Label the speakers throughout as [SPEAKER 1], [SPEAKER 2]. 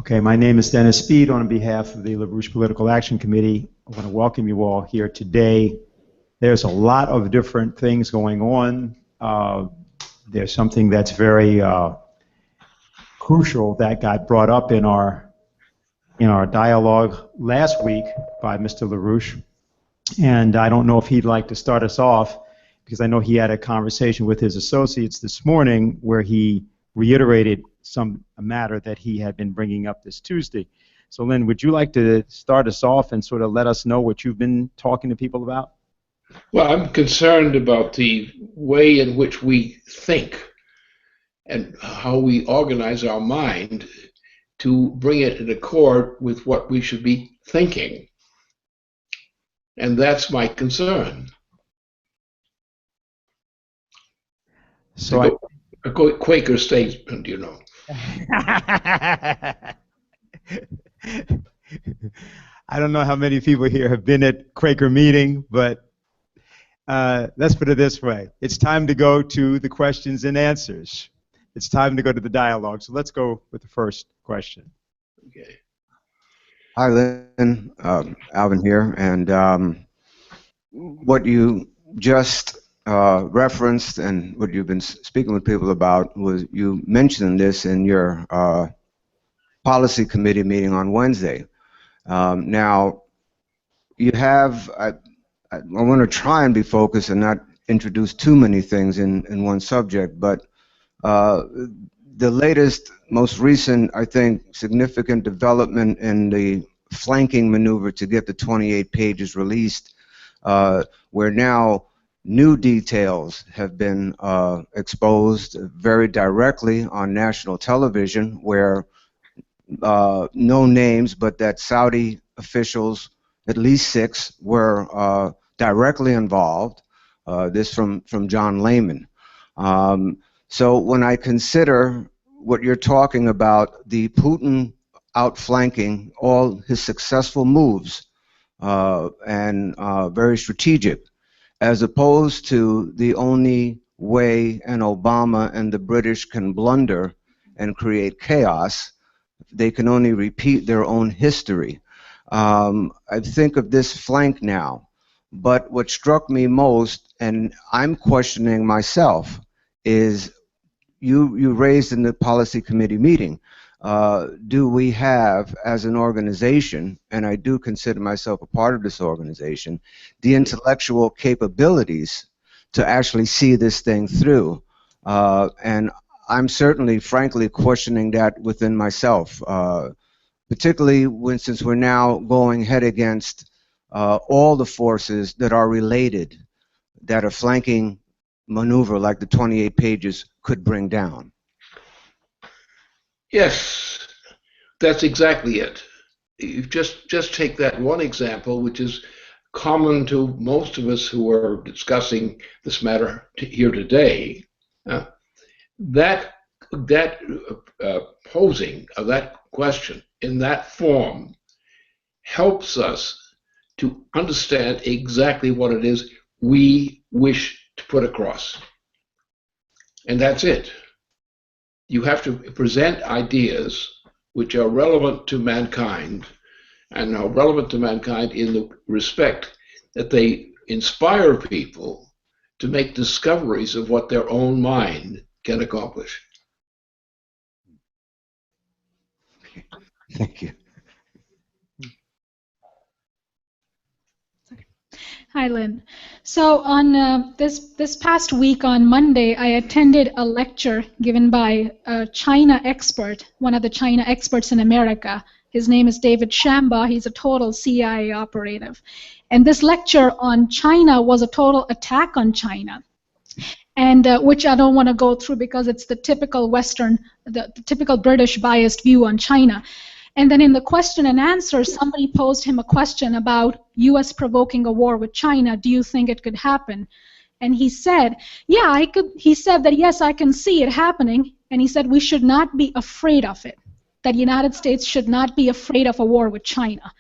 [SPEAKER 1] Okay, my name is Dennis Speed. On behalf of the LaRouche Political Action Committee, I want to welcome you all here today. There's a lot of different things going on. There's something that's very crucial that got brought up in our dialogue last week by Mr. LaRouche, and I don't know if he'd like to start us off, because I know he had a conversation with his associates this morning where he reiterated a matter that he had been bringing up this Tuesday. So, Lynn, would you like to start us off and sort of let us know what you've been talking to people about?
[SPEAKER 2] Well, I'm concerned about the way in which we think and how we organize our mind to bring it in accord with what we should be thinking. And that's my concern.
[SPEAKER 1] So
[SPEAKER 2] a Quaker statement, you know.
[SPEAKER 1] I don't know how many people here have been at Quaker meeting, but let's put it this way. It's time to go to the questions and answers. It's time to go to the dialogue. So let's go with the first question.
[SPEAKER 2] Okay.
[SPEAKER 3] Hi, Lynn. Alvin here. And what you just referenced and what you've been speaking with people about was you mentioned this in your policy committee meeting on Wednesday. Now, you have, I want to try and be focused and not introduce too many things in one subject, but the latest, most recent, I think, significant development in the flanking maneuver to get the 28 pages released, where now new details have been exposed very directly on national television, where no names, but that Saudi officials, at least 6, were directly involved. This from John Lehman. So when I consider what you're talking about, the Putin outflanking all his successful moves and very strategic, as opposed to the only way an Obama and the British can blunder and create chaos, they can only repeat their own history. I think of this flank now, but what struck me most, and I'm questioning myself, is you raised in the policy committee meeting, do we have, as an organization, and I do consider myself a part of this organization, the intellectual capabilities to actually see this thing through? And I'm certainly, frankly, questioning that within myself, particularly since we're now going head against all the forces that are related, that a flanking maneuver like the 28 pages could bring down.
[SPEAKER 2] Yes, that's exactly it. You just take that one example, which is common to most of us who are discussing this matter here today. That posing of that question in that form helps us to understand exactly what it is we wish to put across. And that's it. You have to present ideas which are relevant to mankind, and are relevant to mankind in the respect that they inspire people to make discoveries of what their own mind can accomplish.
[SPEAKER 3] Thank you.
[SPEAKER 4] Hi, Lynn. So on this past week on Monday, I attended a lecture given by a China expert, one of the China experts in America. His name is David Shamba. He's a total CIA operative. And this lecture on China was a total attack on China, and which I don't want to go through because it's the typical Western, the typical British biased view on China. And then in the question and answer, somebody posed him a question about U.S. provoking a war with China. Do you think it could happen? And he said, yeah, I could. He said that, yes, I can see it happening. And he said we should not be afraid of it, that the United States should not be afraid of a war with China.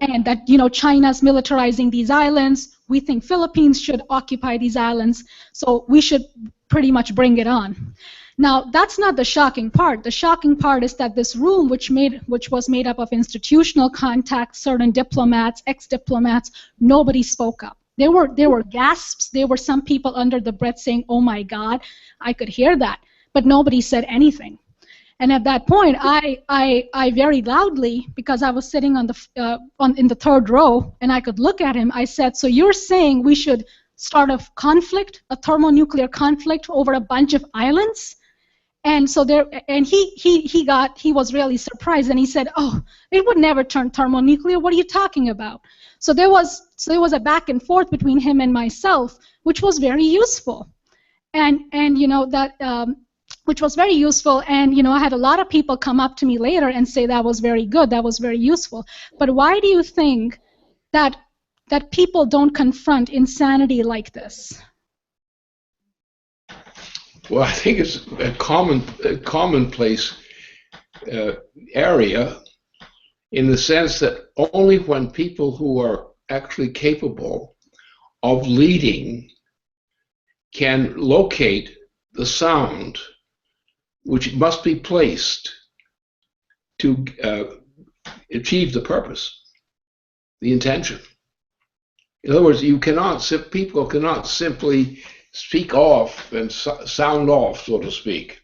[SPEAKER 4] And that, you know, China's militarizing these islands. We think Philippines should occupy these islands. So we should pretty much bring it on. Now, that's not the shocking part. The shocking part is that this room, which was made up of institutional contacts, certain diplomats, ex-diplomats, nobody spoke up. There were gasps. There were some people under the breath saying, "Oh my God," I could hear that, but nobody said anything. And at that point, I very loudly, because I was sitting in the third row, and I could look at him. I said, "So you're saying we should start a conflict, a thermonuclear conflict over a bunch of islands?" And so he was really surprised, and he said, "Oh, it would never turn thermonuclear. What are you talking about?" So there was a back and forth between him and myself, which was very useful, and which was very useful. And I had a lot of people come up to me later and say that was very good, that was very useful. But why do you think that people don't confront insanity like this?
[SPEAKER 2] Well, I think it's a commonplace area, in the sense that only when people who are actually capable of leading can locate the sound which must be placed to achieve the purpose, the intention. In other words, people cannot simply speak off and sound off, so to speak,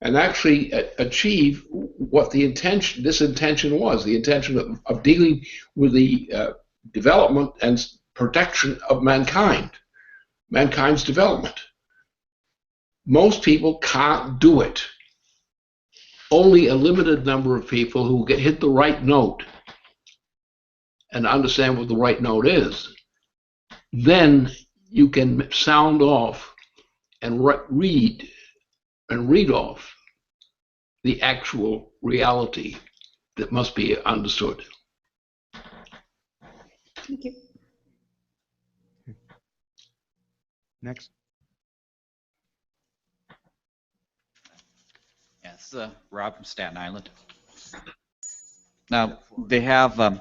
[SPEAKER 2] and actually achieve what this intention was, the intention of dealing with the development and protection of mankind's development. Most people can't do it. Only a limited number of people who hit the right note and understand what the right note is, then you can sound off and read off the actual reality that must be understood.
[SPEAKER 4] Thank you.
[SPEAKER 1] Next.
[SPEAKER 5] Yes, Rob from Staten Island. Now, they have,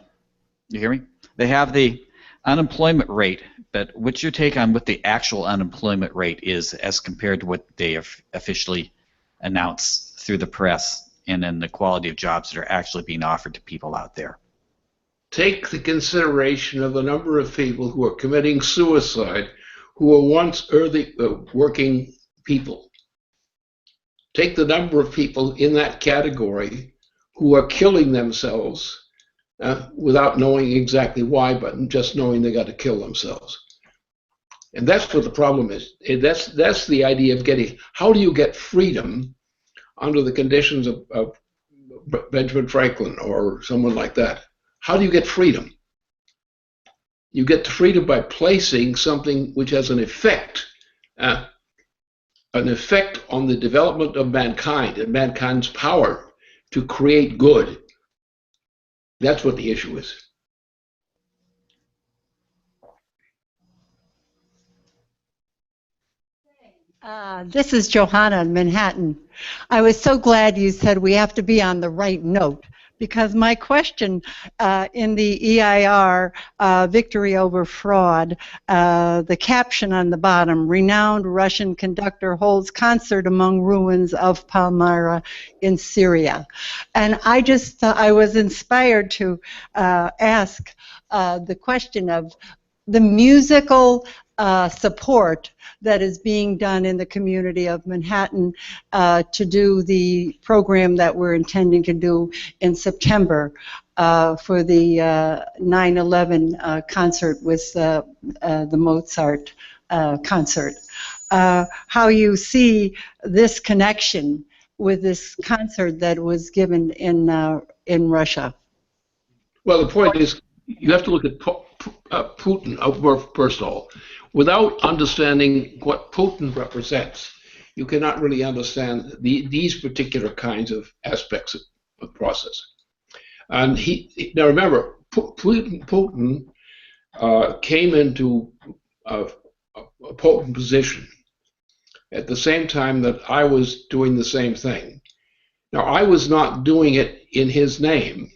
[SPEAKER 5] you hear me? They have the unemployment rate, but what's your take on what the actual unemployment rate is as compared to what they have officially announced through the press, and then the quality of jobs that are actually being offered to people out there?
[SPEAKER 2] Take the consideration of the number of people who are committing suicide who were once working people. Take the number of people in that category who are killing themselves without knowing exactly why, but just knowing they got to kill themselves. And that's what the problem is. That's the idea of how do you get freedom under the conditions of Benjamin Franklin or someone like that? How do you get freedom? You get freedom by placing something which has an effect on the development of mankind and mankind's power to create good. That's what the issue is.
[SPEAKER 6] This is Johanna in Manhattan. I was so glad you said we have to be on the right note, because my question in the EIR, Victory Over Fraud, the caption on the bottom, renowned Russian conductor holds concert among ruins of Palmyra in Syria. And I was inspired to ask the question of the musical support that is being done in the community of Manhattan to do the program that we're intending to do in September for the 9/11 concert with the Mozart concert. How you see this connection with this concert that was given in Russia?
[SPEAKER 2] Well, the point is, you have to look at Putin, first of all. Without understanding what Putin represents, you cannot really understand these particular kinds of aspects of the process. And now remember, Putin came into a potent position at the same time that I was doing the same thing. Now, I was not doing it in his name.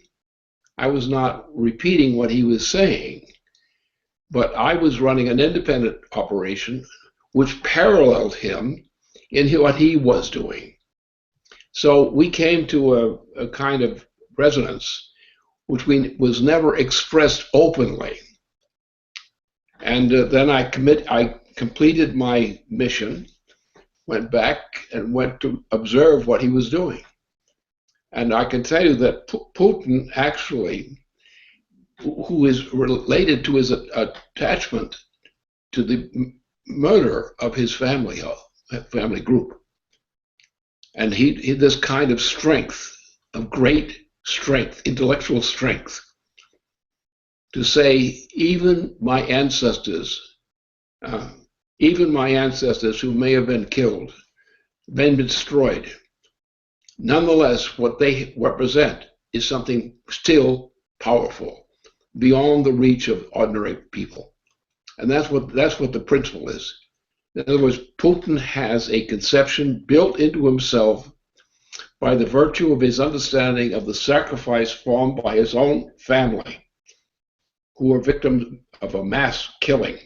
[SPEAKER 2] I was not repeating what he was saying. But I was running an independent operation which paralleled him in what he was doing. So we came to a kind of resonance which was never expressed openly. And then I completed my mission, went back and went to observe what he was doing. And I can tell you that Putin actually, who is related to his attachment to the murder of his family group, and he had this kind of strength, of great strength, intellectual strength, to say even my ancestors who may have been killed, been destroyed, nonetheless, what they represent is something still powerful, beyond the reach of ordinary people. And that's what the principle is. In other words, Putin has a conception built into himself by the virtue of his understanding of the sacrifice formed by his own family, who were victims of a mass killing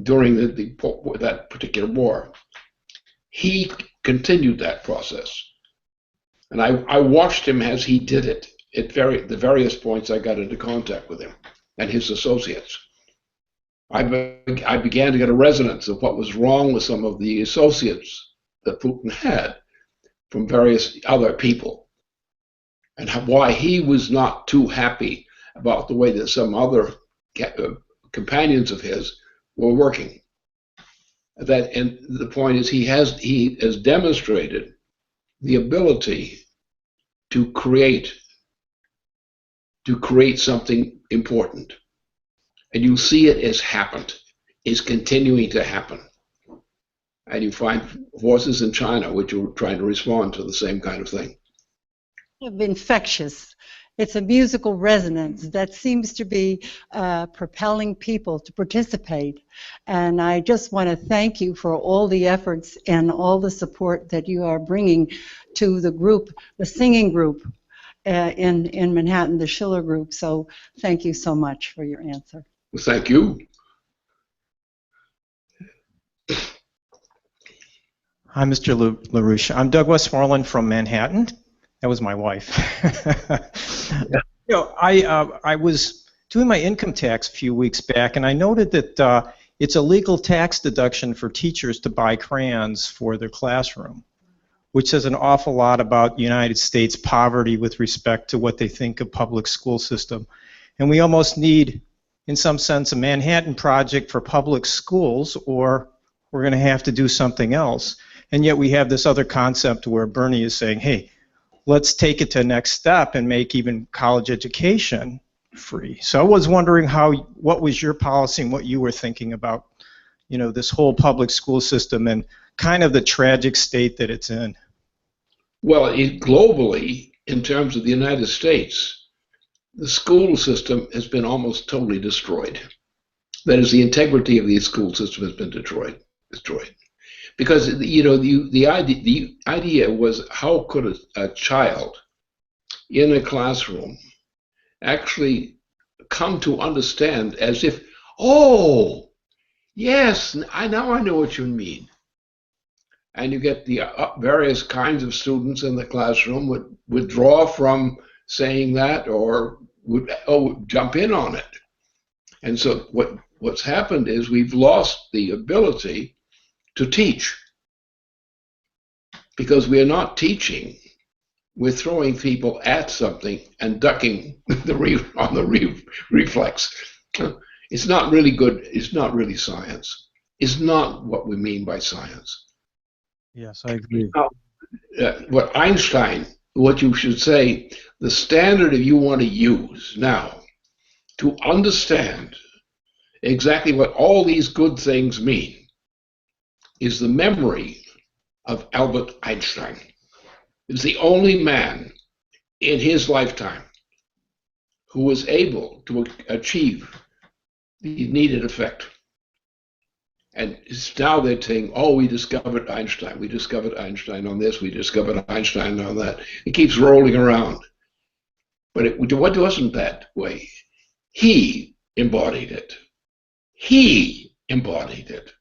[SPEAKER 2] during that particular war. He continued that process. And I watched him as he did it at the various points I got into contact with him and his associates. I began to get a resonance of what was wrong with some of the associates that Putin had from various other people, and why he was not too happy about the way that some other companions of his were working. And the point is, he has demonstrated the ability to create something important. And you see it as happened, is continuing to happen. And you find forces in China which are trying to respond to the same kind of thing.
[SPEAKER 6] Infectious. It's a musical resonance that seems to be propelling people to participate. And I just want to thank you for all the efforts and all the support that you are bringing to the group, the singing group in Manhattan, the Schiller group. So thank you so much for your answer.
[SPEAKER 2] Well, thank you.
[SPEAKER 1] Hi, Mr. LaRouche. I'm Doug Westmoreland from Manhattan. That was my wife.
[SPEAKER 2] Yeah.
[SPEAKER 1] You know, I was doing my income tax a few weeks back, and I noted that it's a legal tax deduction for teachers to buy crayons for their classroom, which says an awful lot about United States poverty with respect to what they think of public school system. And we almost need, in some sense, a Manhattan Project for public schools, or we're going to have to do something else. And yet we have this other concept where Bernie is saying, hey, let's take it to the next step and make even college education free. So I was wondering what was your policy and what you were thinking about, you know, this whole public school system and kind of the tragic state that it's in.
[SPEAKER 2] Well, globally, in terms of the United States, the school system has been almost totally destroyed. That is, the integrity of the school system has been destroyed. Because, you know, the idea was, how could a child in a classroom actually come to understand as if, oh, yes, now I know what you mean. And you get the various kinds of students in the classroom would withdraw from saying that, or would jump in on it. And so what's happened is we've lost the ability to teach, because we are not teaching. We're throwing people at something and ducking on the reflex. It's not really good. It's not really science. It's not what we mean by science.
[SPEAKER 1] Yes, I agree.
[SPEAKER 2] Now, what you should say, the standard that you want to use now to understand exactly what all these good things mean is the memory of Albert Einstein. He's the only man in his lifetime who was able to achieve the needed effect. And now they're saying, oh, we discovered Einstein. We discovered Einstein on this. We discovered Einstein on that. It keeps rolling around. But it wasn't that way. He embodied it. He embodied it.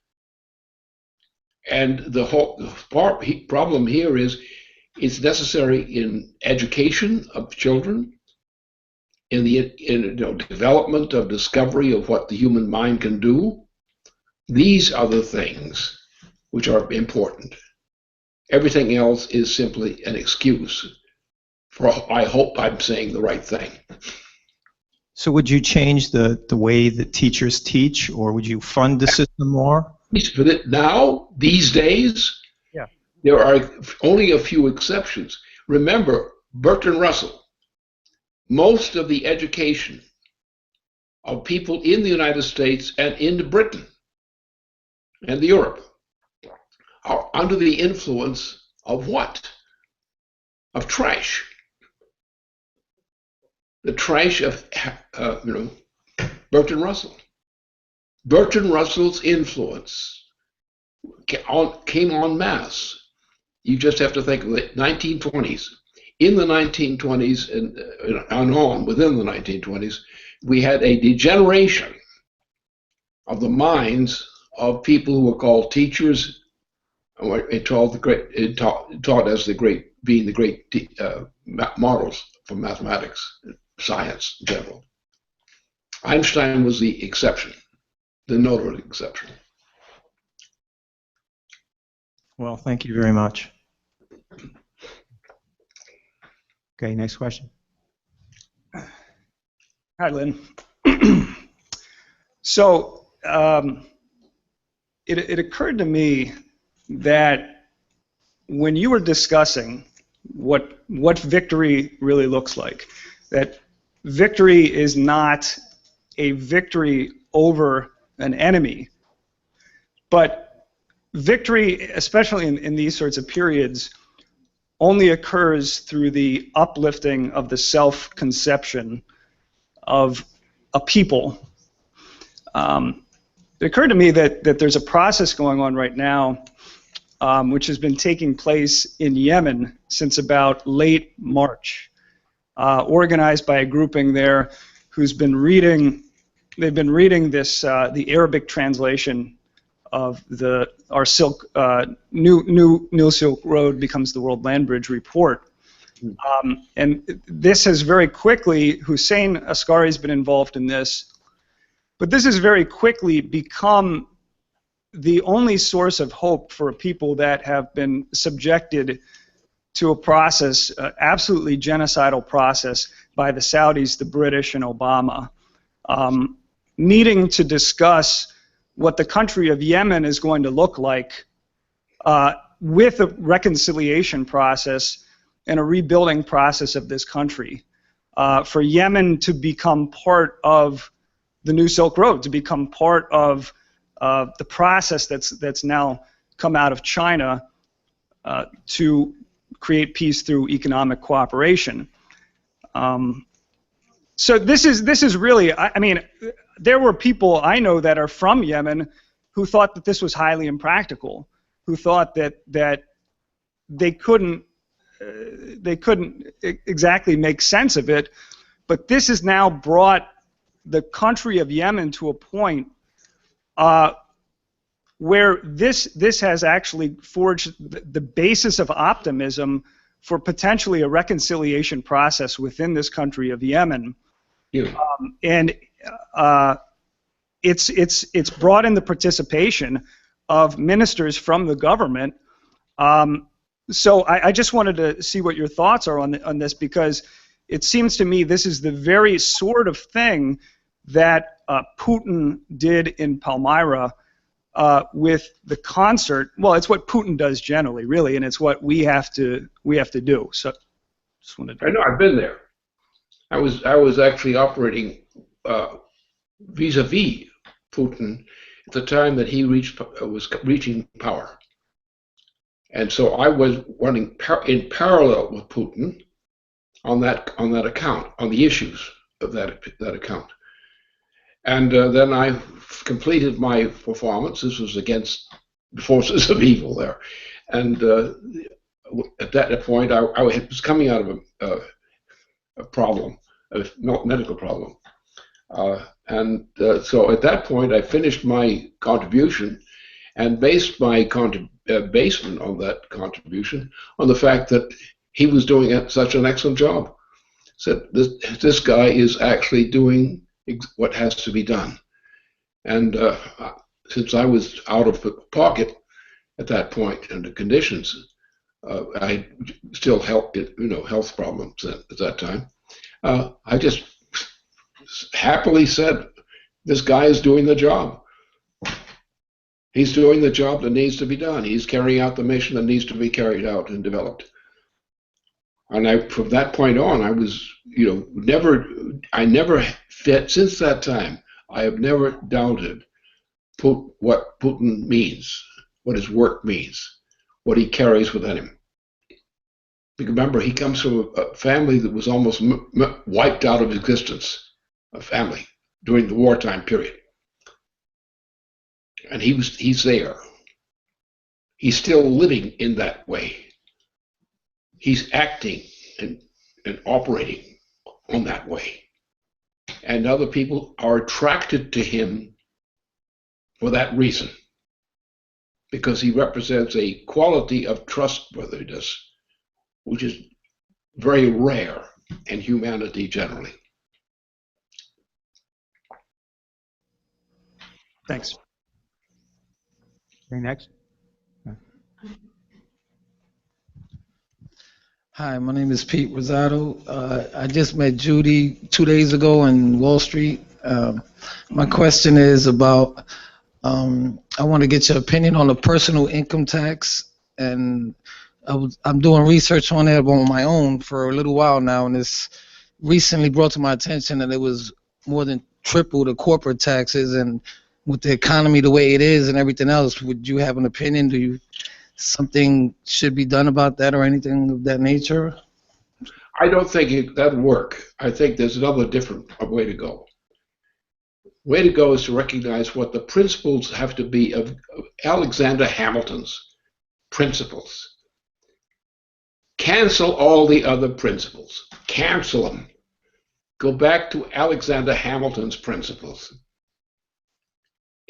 [SPEAKER 2] And the whole problem here is it's necessary in education of children, in the development of discovery of what the human mind can do. These are the things which are important. Everything else is simply an excuse for I hope I'm saying the right thing.
[SPEAKER 1] So would you change the way that teachers teach, or would you fund the system more?
[SPEAKER 2] Now, these days,
[SPEAKER 1] yeah,
[SPEAKER 2] there are only a few exceptions. Remember, Bertrand Russell, most of the education of people in the United States and in Britain and Europe are under the influence of what? Of trash. The trash of Bertrand Russell. Bertrand Russell's influence came en masse. You just have to think of the 1920s. In the 1920s and on, within the 1920s, we had a degeneration of the minds of people who were called teachers, taught as being the great models for mathematics, science in general. Einstein was the exception, the notable exception.
[SPEAKER 1] Well, thank you very much. Okay, next question.
[SPEAKER 7] Hi, Lynn. So it occurred to me that when you were discussing what victory really looks like, that victory is not a victory over an enemy, but victory, especially in these sorts of periods, only occurs through the uplifting of the self-conception of a people. It occurred to me that there's a process going on right now which has been taking place in Yemen since about late March, organized by a grouping there who's been reading, they've been reading this, the Arabic translation of our New Silk Road Becomes the World Land Bridge report. And this has very quickly, Hussein Askari has been involved in this, but this has very quickly become the only source of hope for people that have been subjected to a process, absolutely genocidal process by the Saudis, the British, and Obama, needing to discuss what the country of Yemen is going to look like with a reconciliation process and a rebuilding process of this country, for Yemen to become part of the New Silk Road, to become part of the process that's now come out of China to create peace through economic cooperation. So this is really, I mean, there were people I know that are from Yemen who thought that this was highly impractical, who thought that they couldn't exactly make sense of it, but this has now brought the country of Yemen to a point where this has actually forged the basis of optimism for potentially a reconciliation process within this country of Yemen.
[SPEAKER 2] Yeah.
[SPEAKER 7] And it's brought in the participation of ministers from the government. So I just wanted to see what your thoughts are on this, because it seems to me this is the very sort of thing that Putin did in Palmyra with the concert. Well, it's what Putin does generally, really, and it's what we have to do. So, just wanted to.
[SPEAKER 2] I know, I've been there. I was actually operating vis-a-vis Putin at the time that he was reaching power, and so I was running in parallel with Putin on that account, on the issues of that account. And then I completed my performance. This was against the forces of evil there. And at that point, I was coming out of a problem, a medical problem. So at that point, I finished my contribution, and based my basement on that contribution on the fact that he was doing such an excellent job. Said this guy is actually doing what has to be done. And since I was out of pocket at that point and the conditions, I still health problems at that time. I just happily said, this guy is doing the job. He's doing the job that needs to be done. He's carrying out the mission that needs to be carried out and developed. And from that point on, I was, since that time, I have never doubted what Putin means, what his work means, what he carries within him. Remember, he comes from a family that was almost wiped out of existence, a family, during the wartime period. And he's there. He's still living in that way. He's acting and operating on that way. And other people are attracted to him for that reason, because he represents a quality of trustworthiness which is very rare in humanity generally.
[SPEAKER 7] Thanks.
[SPEAKER 1] Okay, next.
[SPEAKER 8] Hi, my name is Pete Rosado. I just met Judy 2 days ago in Wall Street. My question is about, I want to get your opinion on the personal income tax, and I'm doing research on it on my own for a little while now, and it's recently brought to my attention that it was more than triple the corporate taxes, and with the economy the way it is and everything else, would you have an opinion? Do you something should be done about that or anything of that nature?
[SPEAKER 2] I don't think that'd work. I think there's another different way to go. Way to go is to recognize what the principles have to be of Alexander Hamilton's principles. Cancel all the other principles. Cancel them. Go back to Alexander Hamilton's principles.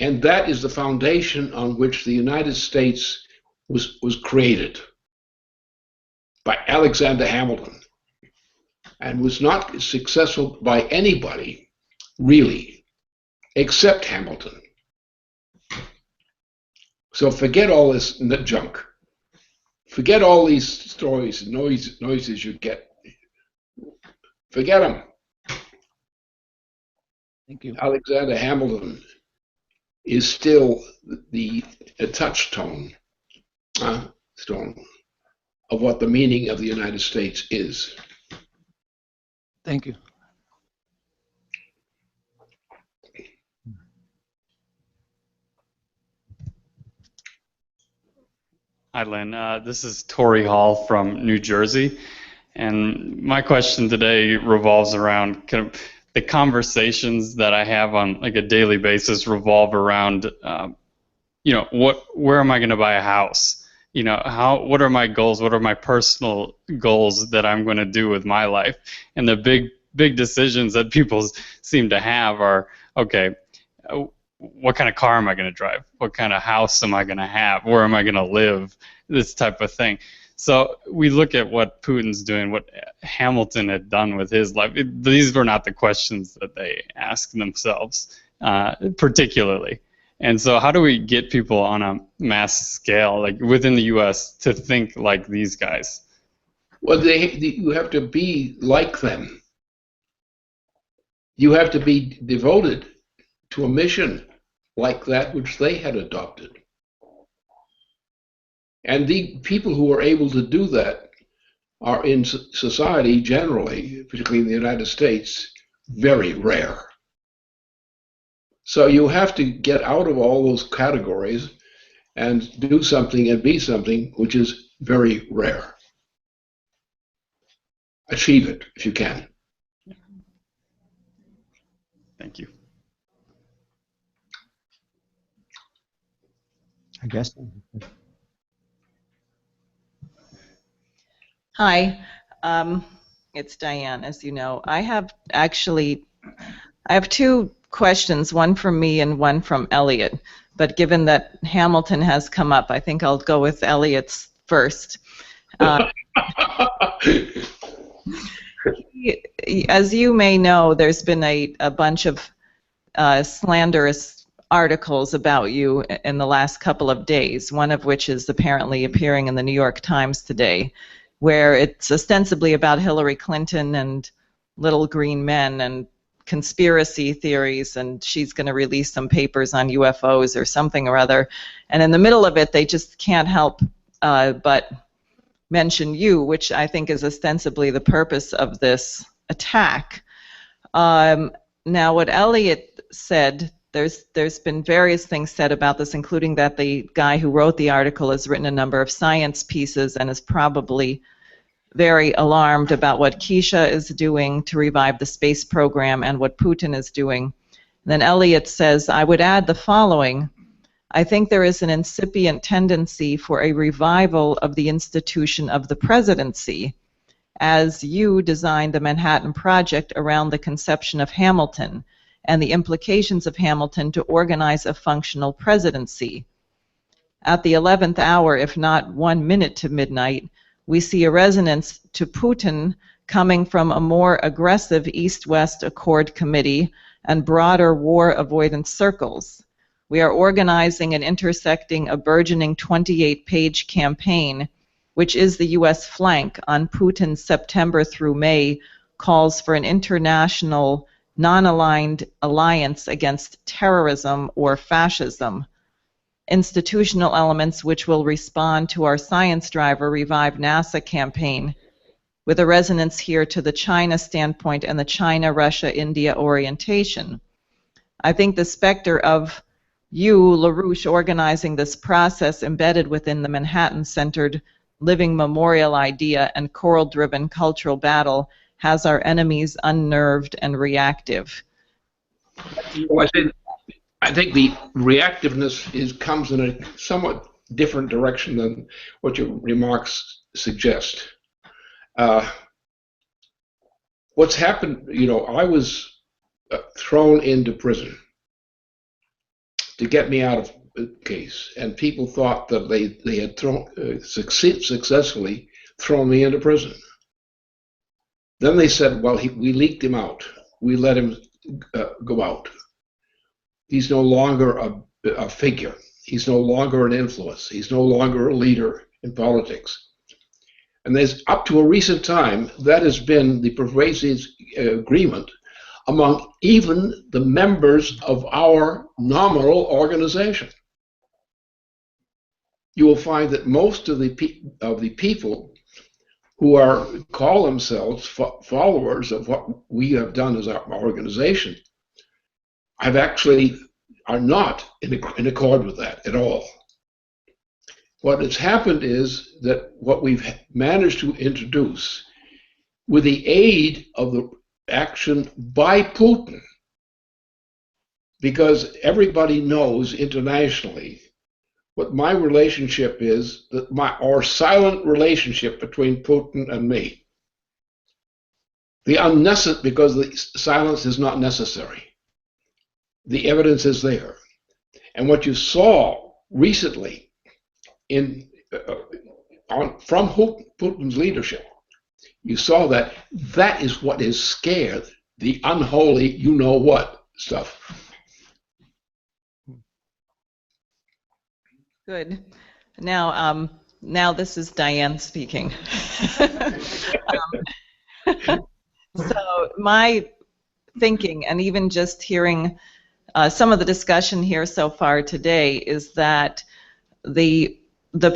[SPEAKER 2] And that is the foundation on which the United States was created by Alexander Hamilton, and was not successful by anybody, really, except Hamilton. So forget all this junk. Forget all these stories and noises you get. Forget them.
[SPEAKER 8] Thank you.
[SPEAKER 2] Alexander Hamilton is still the touchstone of what the meaning of the United States is.
[SPEAKER 8] Thank you.
[SPEAKER 9] Hi, Lynn. This is Tori Hall from New Jersey, and my question today revolves around kind of the conversations that I have on like a daily basis revolve around, where am I going to buy a house? What are my goals? What are my personal goals that I'm going to do with my life? And the big decisions that people seem to have are, okay, what kind of car am I going to drive? What kind of house am I going to have? Where am I going to live? This type of thing. So we look at what Putin's doing, what Hamilton had done with his life. These were not the questions that they asked themselves, particularly. And so how do we get people on a mass scale, like within the U.S., to think like these guys?
[SPEAKER 2] Well, you have to be like them. You have to be devoted to a mission like that which they had adopted. And the people who are able to do that are in society generally, particularly in the United States, very rare. So you have to get out of all those categories and do something and be something which is very rare. Achieve it if you can.
[SPEAKER 9] Thank you.
[SPEAKER 1] I guess.
[SPEAKER 10] Hi, it's Diane, as you know. I have two questions, one from me and one from Elliot. but given that Hamilton has come up, I think I'll go with Eliot's first. As you may know, there's been a bunch of slanderous articles about you in the last couple of days, one of which is apparently appearing in the New York Times today, where it's ostensibly about Hillary Clinton and little green men and conspiracy theories, and she's going to release some papers on UFOs or something or other. And in the middle of it, they just can't help but mention you, which I think is ostensibly the purpose of this attack. Now, what Eliot said, there's been various things said about this, including that the guy who wrote the article has written a number of science pieces and is probably very alarmed about what Keisha is doing to revive the space program and what Putin is doing. And then Eliot says, I would add the following. I think there is an incipient tendency for a revival of the institution of the presidency, as you designed the Manhattan Project around the conception of Hamilton and the implications of Hamilton to organize a functional presidency. At the 11th hour, if not 1 minute to midnight, we see a resonance to Putin coming from a more aggressive East-West Accord Committee and broader war avoidance circles. We are organizing and intersecting a burgeoning 28-page campaign, which is the U.S. flank on Putin's September through May calls for an international, non-aligned alliance against terrorism or fascism. Institutional elements which will respond to our science driver Revive NASA campaign, with a resonance here to the China standpoint and the China, Russia, India orientation. I think the specter of you, LaRouche, organizing this process embedded within the Manhattan-centered living memorial idea and coral-driven cultural battle has our enemies unnerved and reactive.
[SPEAKER 2] Well, I think the reactiveness comes in a somewhat different direction than what your remarks suggest. What's happened, I was thrown into prison to get me out of the case, and people thought that they had successfully thrown me into prison. Then they said, well, we leaked him out. We let him go out. He's no longer a figure. He's no longer an influence. He's no longer a leader in politics. And there's, up to a recent time, that has been the pervasive agreement among even the members of our nominal organization. You will find that most of the people who call themselves followers of what we have done as our organization are not in accord with that at all. What has happened is that what we've managed to introduce, with the aid of the action by Putin, because everybody knows internationally what my relationship is, our silent relationship between Putin and me. Because the silence is not necessary. The evidence is there. And what you saw recently from Putin's leadership, you saw that is what has scared the unholy you-know-what stuff.
[SPEAKER 10] Good. Now this is Diane speaking. So my thinking, and even just hearing some of the discussion here so far today, is that the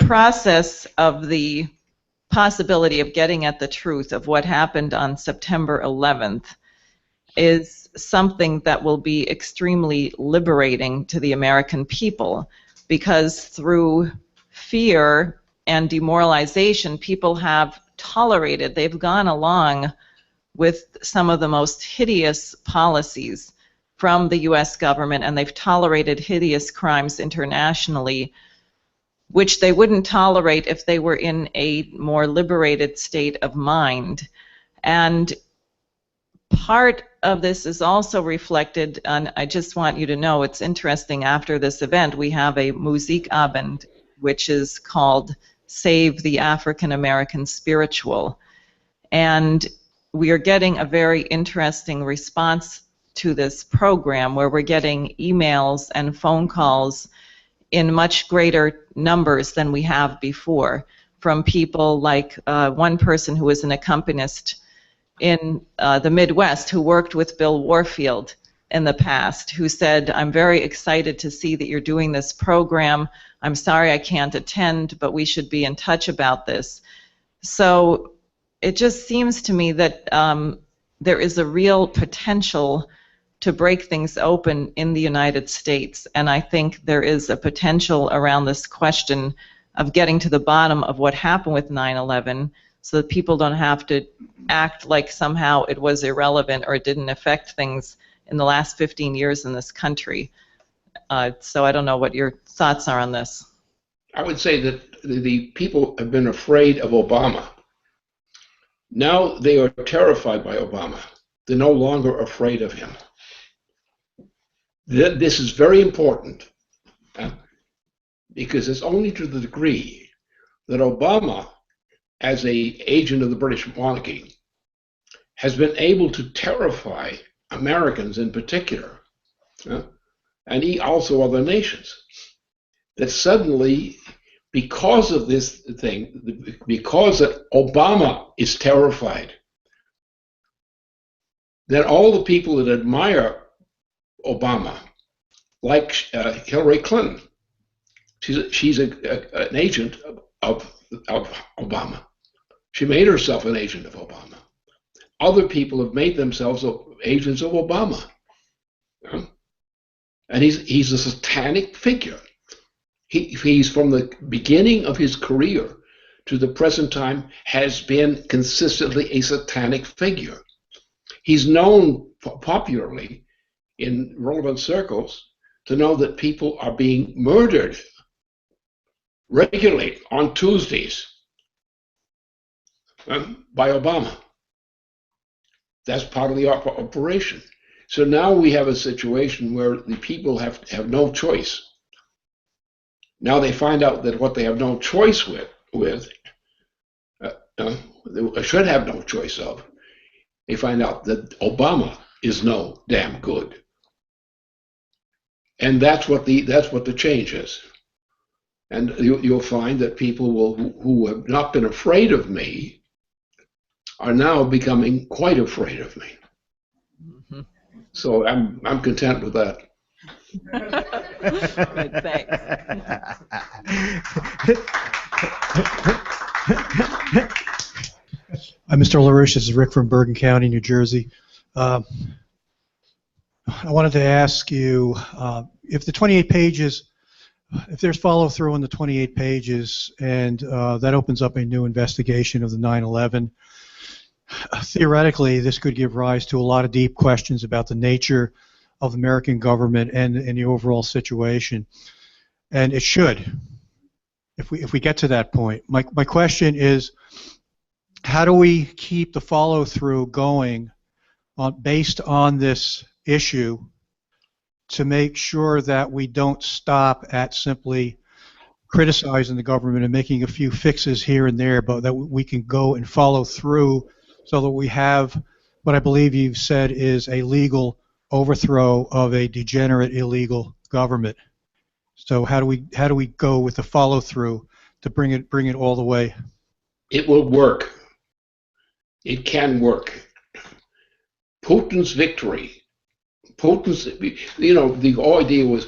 [SPEAKER 10] process of the possibility of getting at the truth of what happened on September 11th is something that will be extremely liberating to the American people, because through fear and demoralization, people have tolerated, they've gone along with some of the most hideous policies from the U.S. government, and they've tolerated hideous crimes internationally, which they wouldn't tolerate if they were in a more liberated state of mind. And part of this is also reflected, and I just want you to know, it's interesting, after this event, we have a Musikabend, which is called Save the African American Spiritual. And we are getting a very interesting response to this program, where we're getting emails and phone calls in much greater numbers than we have before, from people like one person who was an accompanist in the Midwest who worked with Bill Warfield in the past, who said, I'm very excited to see that you're doing this program. I'm sorry I can't attend, but we should be in touch about this. So it just seems to me that there is a real potential to break things open in the United States, and I think there is a potential around this question of getting to the bottom of what happened with 9/11, so that people don't have to act like somehow it was irrelevant or it didn't affect things in the last 15 years in this country. So I don't know what your thoughts are on this.
[SPEAKER 2] I would say that the people have been afraid of Obama. Now they are terrified by Obama. They're no longer afraid of him. This is very important, because it's only to the degree that Obama, as an agent of the British monarchy, has been able to terrify Americans in particular, and also other nations, that suddenly, because of this thing, because that Obama is terrified, that all the people that admire Obama, like Hillary Clinton, she's an agent of Obama. She made herself an agent of Obama. Other people have made themselves agents of Obama. And he's a satanic figure. He's from the beginning of his career to the present time has been consistently a satanic figure. He's known popularly in relevant circles to know that people are being murdered regularly on Tuesdays by Obama. That's part of the operation. So now we have a situation where the people have no choice. Now they find out that what they have no choice they should have no choice of. They find out that Obama is no damn good. And that's what the change is. And you'll find that people who have not been afraid of me are now becoming quite afraid of me. Mm-hmm. So I'm content with that.
[SPEAKER 10] Good, thanks.
[SPEAKER 11] Mr. LaRouche, this is Rick from Bergen County, New Jersey. I wanted to ask you if the 28 pages, if there's follow-through on the 28 pages, and that opens up a new investigation of the 9/11, theoretically, this could give rise to a lot of deep questions about the nature of American government and the overall situation, and it should, if we get to that point. My question is, how do we keep the follow-through going based on this issue to make sure that we don't stop at simply criticizing the government and making a few fixes here and there, but that we can go and follow through so that we have what I believe you've said is a legal overthrow of a degenerate, illegal government. So how do we go with the follow-through to bring it all the way?
[SPEAKER 2] It will work. It can work. Putin's victory. The idea was,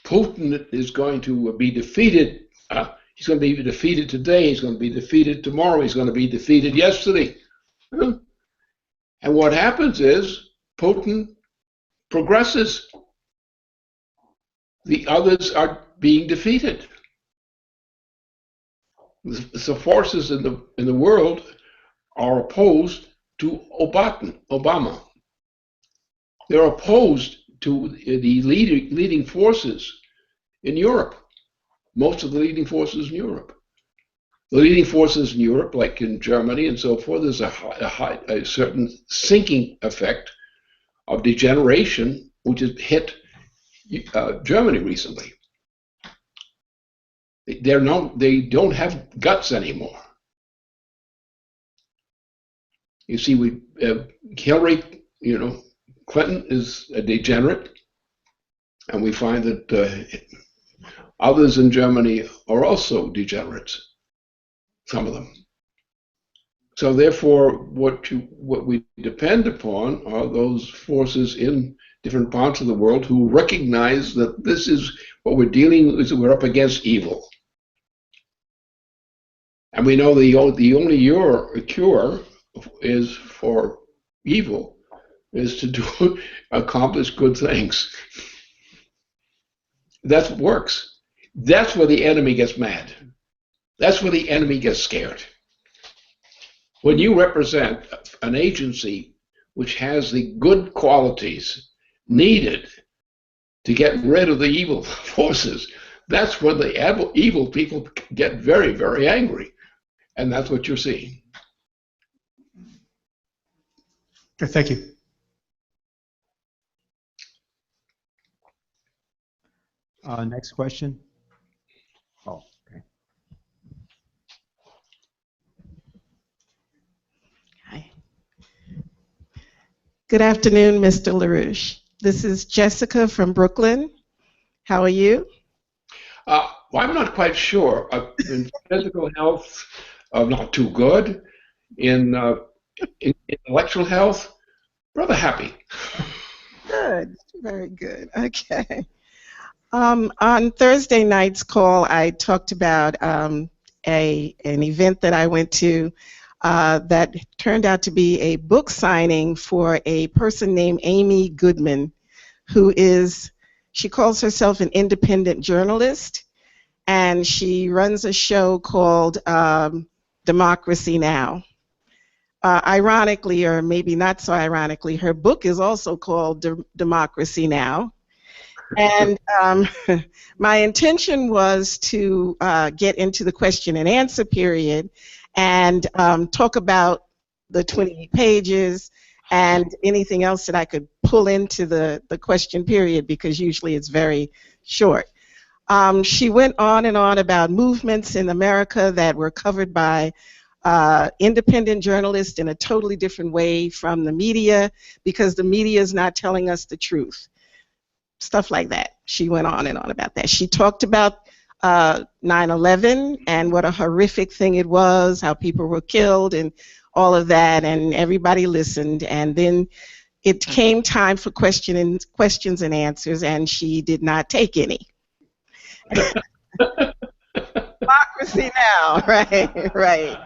[SPEAKER 2] Putin is going to be defeated. He's going to be defeated today. He's going to be defeated tomorrow. He's going to be defeated yesterday. And what happens is Putin progresses. The others are being defeated. The forces in the world are opposed to Obama. They're opposed to the leading forces in Europe. Most of the leading forces in Europe. The leading forces in Europe, like in Germany and so forth, there's a certain sinking effect of degeneration, which has hit Germany recently. They don't have guts anymore. You see, Hillary, Clinton is a degenerate, and we find that others in Germany are also degenerates. Some of them. So therefore, what we depend upon are those forces in different parts of the world who recognize that this is what we're dealing with. We're up against evil, and we know the only cure is for evil is to accomplish good things. That's what works. That's where the enemy gets mad. That's where the enemy gets scared. When you represent an agency which has the good qualities needed to get rid of the evil forces, that's when the evil people get very, very angry. And that's what you're seeing.
[SPEAKER 11] Okay, thank you.
[SPEAKER 1] Next question. Oh, okay.
[SPEAKER 12] Hi. Good afternoon, Mr. LaRouche. This is Jessica from Brooklyn. How are you?
[SPEAKER 2] Well, I'm not quite sure. In physical health, not too good. In intellectual health, rather happy.
[SPEAKER 12] Good, very good. Okay. On Thursday night's call, I talked about an event that I went to that turned out to be a book signing for a person named Amy Goodman, she calls herself an independent journalist, and she runs a show called Democracy Now! Ironically, or maybe not so ironically, her book is also called Democracy Now! And my intention was to get into the question and answer period and talk about the 28 pages and anything else that I could pull into the question period, because usually it's very short. She went on and on about movements in America that were covered by independent journalists in a totally different way from the media, because the media is not telling us the truth. Stuff like that. She went on and on about that. She talked about 9/11 and what a horrific thing it was, how people were killed and all of that, and everybody listened. And then it came time for questions and answers, and she did not take any. Democracy Now! Right, right.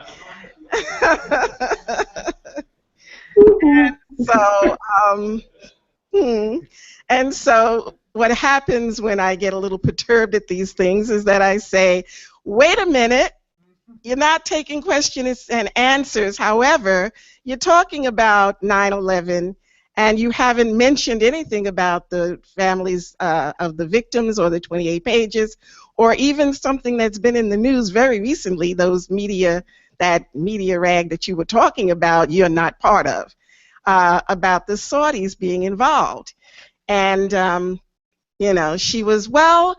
[SPEAKER 12] And so what happens when I get a little perturbed at these things is that I say, wait a minute, you're not taking questions and answers. However, you're talking about 9/11, and you haven't mentioned anything about the families of the victims or the 28 pages, or even something that's been in the news very recently, that media rag that you were talking about, you're not part of, about the Saudis being involved. And she was, well,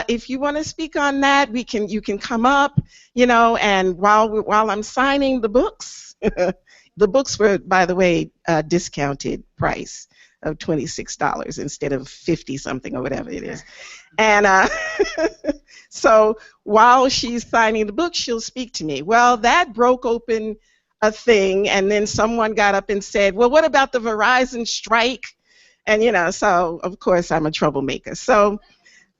[SPEAKER 12] if you want to speak on that, you can come up, and while I'm signing the books, the books were, by the way, discounted price of $26 instead of 50 something or whatever it is. And so while she's signing the book, she'll speak to me. Well, that broke open a thing, and then someone got up and said, well, what about the Verizon strike? And so of course I'm a troublemaker. So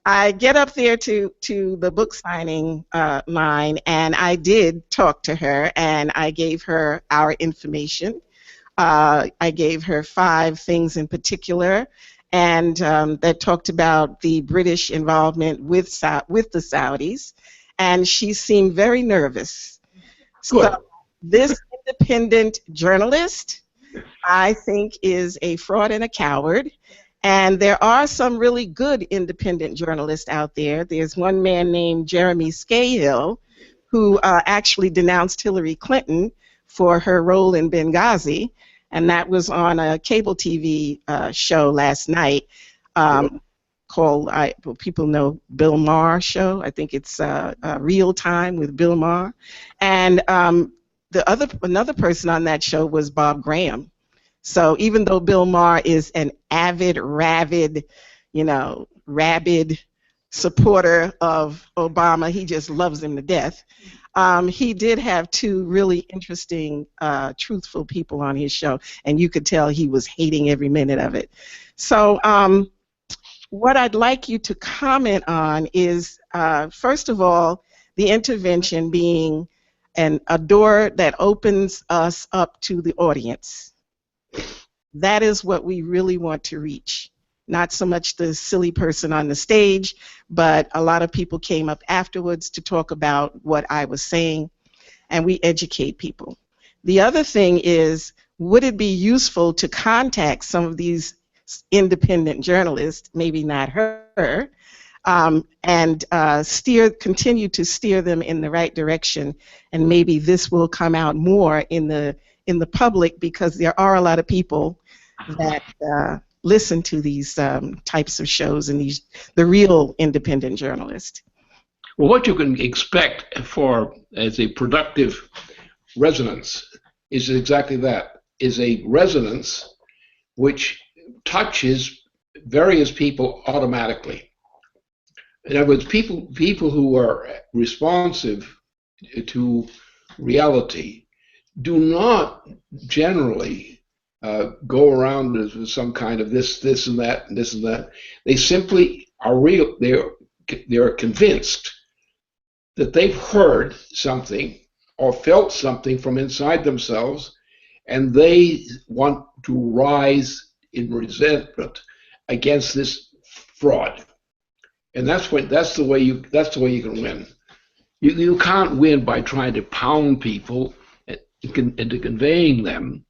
[SPEAKER 12] I get up there to the book signing line, and I did talk to her, and I gave her our information. I gave her 5 things in particular, and that talked about the British involvement with the Saudis, and she seemed very nervous.
[SPEAKER 2] Good.
[SPEAKER 12] So this independent journalist, I think, is a fraud and a coward. And there are some really good independent journalists out there. There's one man named Jeremy Scahill, who actually denounced Hillary Clinton for her role in Benghazi, and that was on a cable TV show last night called, well, people know Bill Maher show. I think it's Real Time with Bill Maher. And another person on that show was Bob Graham. So even though Bill Maher is an avid, rabid supporter of Obama, he just loves him to death. He did have two really interesting, truthful people on his show, and you could tell he was hating every minute of it. So what I'd like you to comment on is, first of all, the intervention being a door that opens us up to the audience. That is what we really want to reach. Not so much the silly person on the stage, but a lot of people came up afterwards to talk about what I was saying, and we educate people. The other thing is, would it be useful to contact some of these independent journalists, maybe not her, and continue to steer them in the right direction, and maybe this will come out more in the public, because there are a lot of people that listen to these types of shows and the real independent journalists.
[SPEAKER 2] Well, what you can expect as a productive resonance is exactly that, is a resonance which touches various people automatically. In other words, people who are responsive to reality do not generally go around with some kind of this and that and this and that. They simply are real. They're convinced that they've heard something or felt something from inside themselves, and they want to rise in resentment against this fraud. And that's the way you can win. You can't win by trying to pound people into conveying them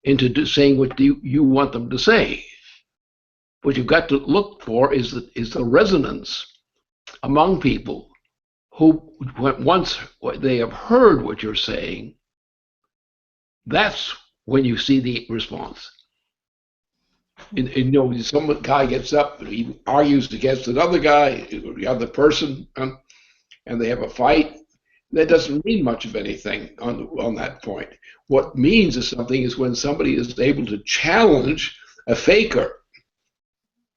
[SPEAKER 2] into saying what you want them to say. What you've got to look for is the resonance among people who, once they have heard what you're saying, that's when you see the response. And some guy gets up and he argues against another guy, the other person, and they have a fight. That doesn't mean much of anything on that point. What means is something is when somebody is able to challenge a faker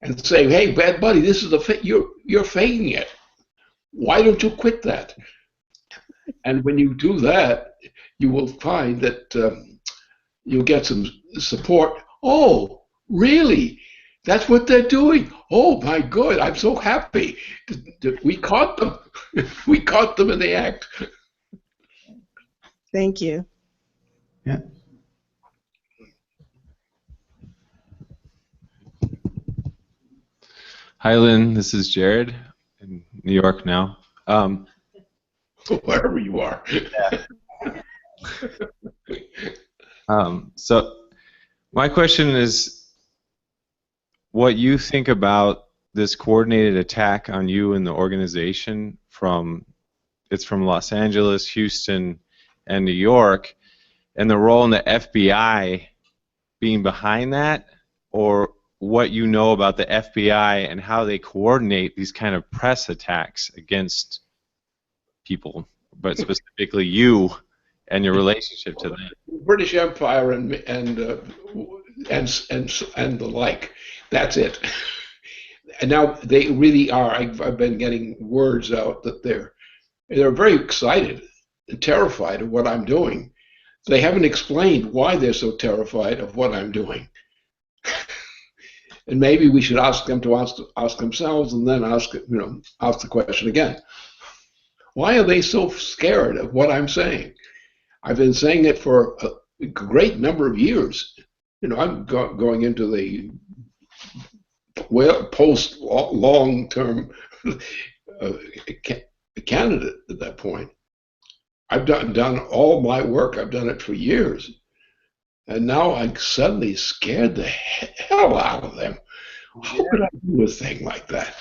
[SPEAKER 2] and say, "Hey, bad buddy, this is you're faking it. Why don't you quit that?" And when you do that, you will find that you'll get some support. Oh, really? That's what they're doing. Oh my God, I'm so happy that we caught them. We caught them in the act.
[SPEAKER 12] Thank you.
[SPEAKER 1] Yeah.
[SPEAKER 13] Hi, Lynn. This is Jared in New York now.
[SPEAKER 2] Wherever you are.
[SPEAKER 13] So my question is what you think about this coordinated attack on you and the organization it's from Los Angeles, Houston, and New York, and the role in the FBI being behind that, or what you know about the FBI and how they coordinate these kind of press attacks against people, but specifically you and your relationship to them.
[SPEAKER 2] British Empire and the like. That's it. And now they really are. I've been getting words out that they're very excited and terrified of what I'm doing. They haven't explained why they're so terrified of what I'm doing. And maybe we should ask them to ask themselves, and then ask the question again. Why are they so scared of what I'm saying? I've been saying it for a great number of years. I'm going into the post long-term candidate at that point. I've done all my work. I've done it for years. And now I'm suddenly scared the hell out of them. How could I do a thing like that?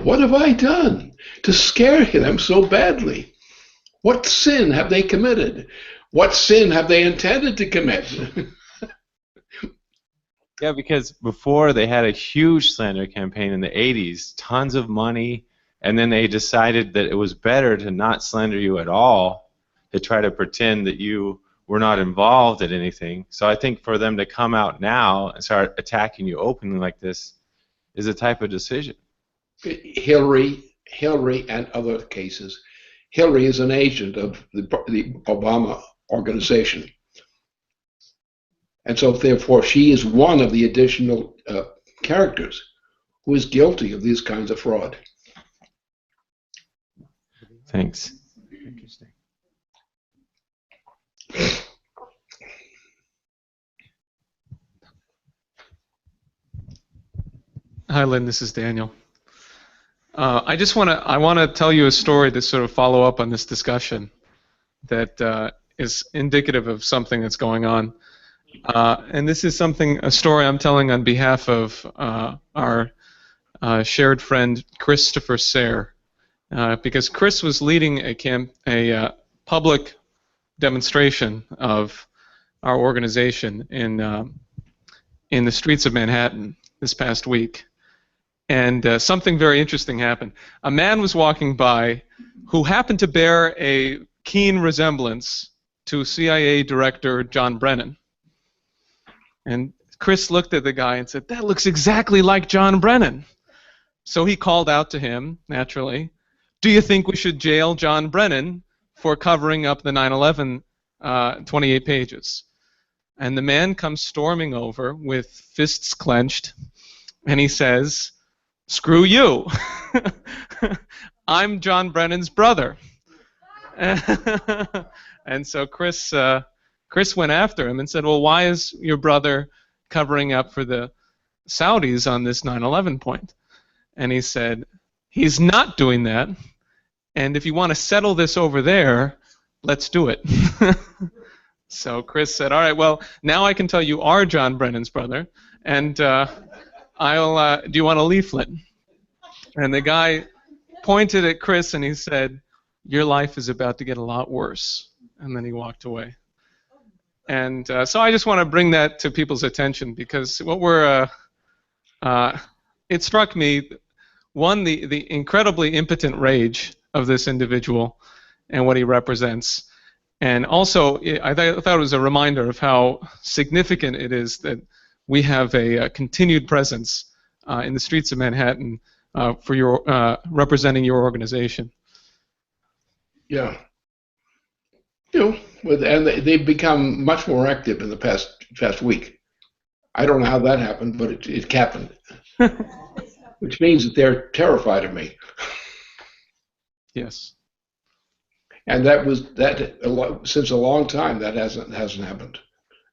[SPEAKER 2] What have I done to scare them so badly? What sin have they committed? What sin have they intended to commit?
[SPEAKER 13] Yeah, because before they had a huge slander campaign in the 80s, tons of money, and then they decided that it was better to not slander you at all, to try to pretend that you were not involved in anything. So I think for them to come out now and start attacking you openly like this is a type of decision.
[SPEAKER 2] Hillary, and other cases. Hillary is an agent of the Obama organization. And so, therefore, she is one of the additional characters who is guilty of these kinds of fraud.
[SPEAKER 13] Thanks.
[SPEAKER 1] Interesting.
[SPEAKER 14] Hi, Lynn. This is Daniel. I want to tell you a story to sort of follow up on this discussion that is indicative of something that's going on. And this is a story I'm telling on behalf of our shared friend Christopher Sayre, because Chris was leading a public demonstration of our organization in the streets of Manhattan this past week. And something very interesting happened. A man was walking by who happened to bear a keen resemblance to CIA Director John Brennan. And Chris looked at the guy and said, "That looks exactly like John Brennan." So he called out to him, naturally, "Do you think we should jail John Brennan for covering up the 9/11 28 pages?" And the man comes storming over with fists clenched, and he says, "Screw you. I'm John Brennan's brother." And so Chris went after him and said, "Well, why is your brother covering up for the Saudis on this 9/11 point?" And he said, "He's not doing that, and if you want to settle this over there, let's do it." So Chris said, "All right, well, now I can tell you are John Brennan's brother, and do you want a leaflet?" And the guy pointed at Chris and he said, "Your life is about to get a lot worse." And then he walked away. And so I just want to bring that to people's attention, because what it struck me, one, the incredibly impotent rage of this individual and what he represents. And also, I thought it was a reminder of how significant it is that we have a continued presence in the streets of Manhattan for your representing your organization.
[SPEAKER 2] Yeah. And they've become much more active in the past week. I don't know how that happened, but it happened. Which means that they're terrified of me.
[SPEAKER 14] Yes.
[SPEAKER 2] And since a long time that hasn't happened.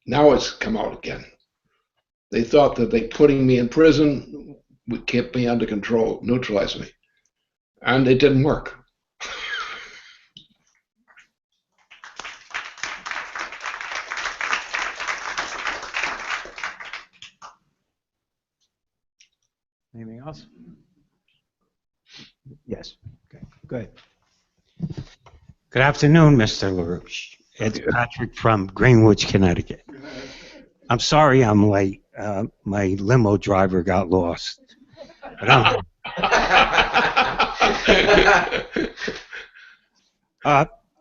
[SPEAKER 2] Now it's come out again. They thought that putting me in prison would keep me under control, neutralize me, and it didn't work.
[SPEAKER 1] Anything else? Yes. Okay. Go ahead.
[SPEAKER 15] Good afternoon, Mr. LaRouche. It's Patrick from Greenwich, Connecticut. I'm sorry I'm late. My limo driver got lost. But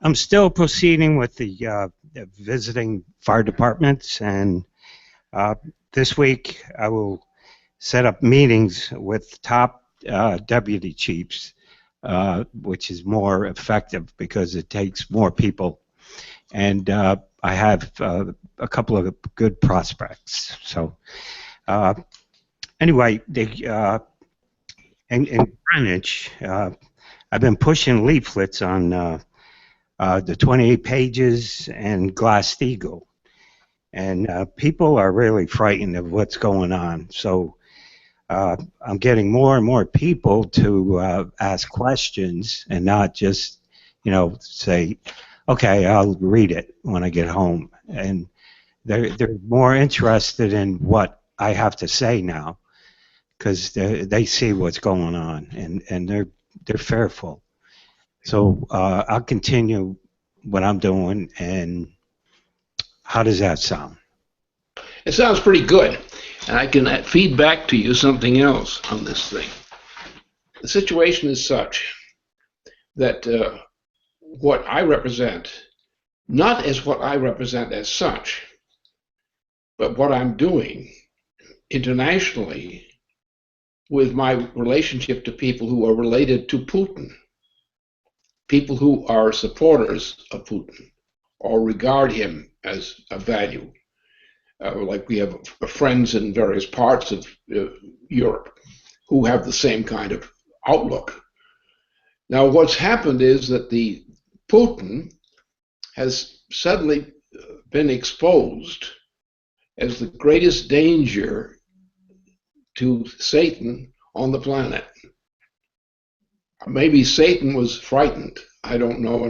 [SPEAKER 15] I'm still proceeding with the visiting fire departments, and this week I will set up meetings with top deputy chiefs, which is more effective because it takes more people. And I have a couple of good prospects. So anyway, in Greenwich, I've been pushing leaflets on the 28 pages and Glass-Steagall. And people are really frightened of what's going on. So I'm getting more and more people to ask questions and not just, say, okay, I'll read it when I get home. And they're more interested in what I have to say now, because they see what's going on, and they're fearful. So I'll continue what I'm doing, and how does that sound?
[SPEAKER 2] It sounds pretty good. And I can feed back to you something else on this thing. The situation is such that what I represent, not as what I represent as such, but what I'm doing internationally with my relationship to people who are related to Putin, people who are supporters of Putin or regard him as a value. Like we have friends in various parts of Europe who have the same kind of outlook. Now, what's happened is that the Putin has suddenly been exposed as the greatest danger to Satan on the planet. Maybe Satan was frightened. I don't know,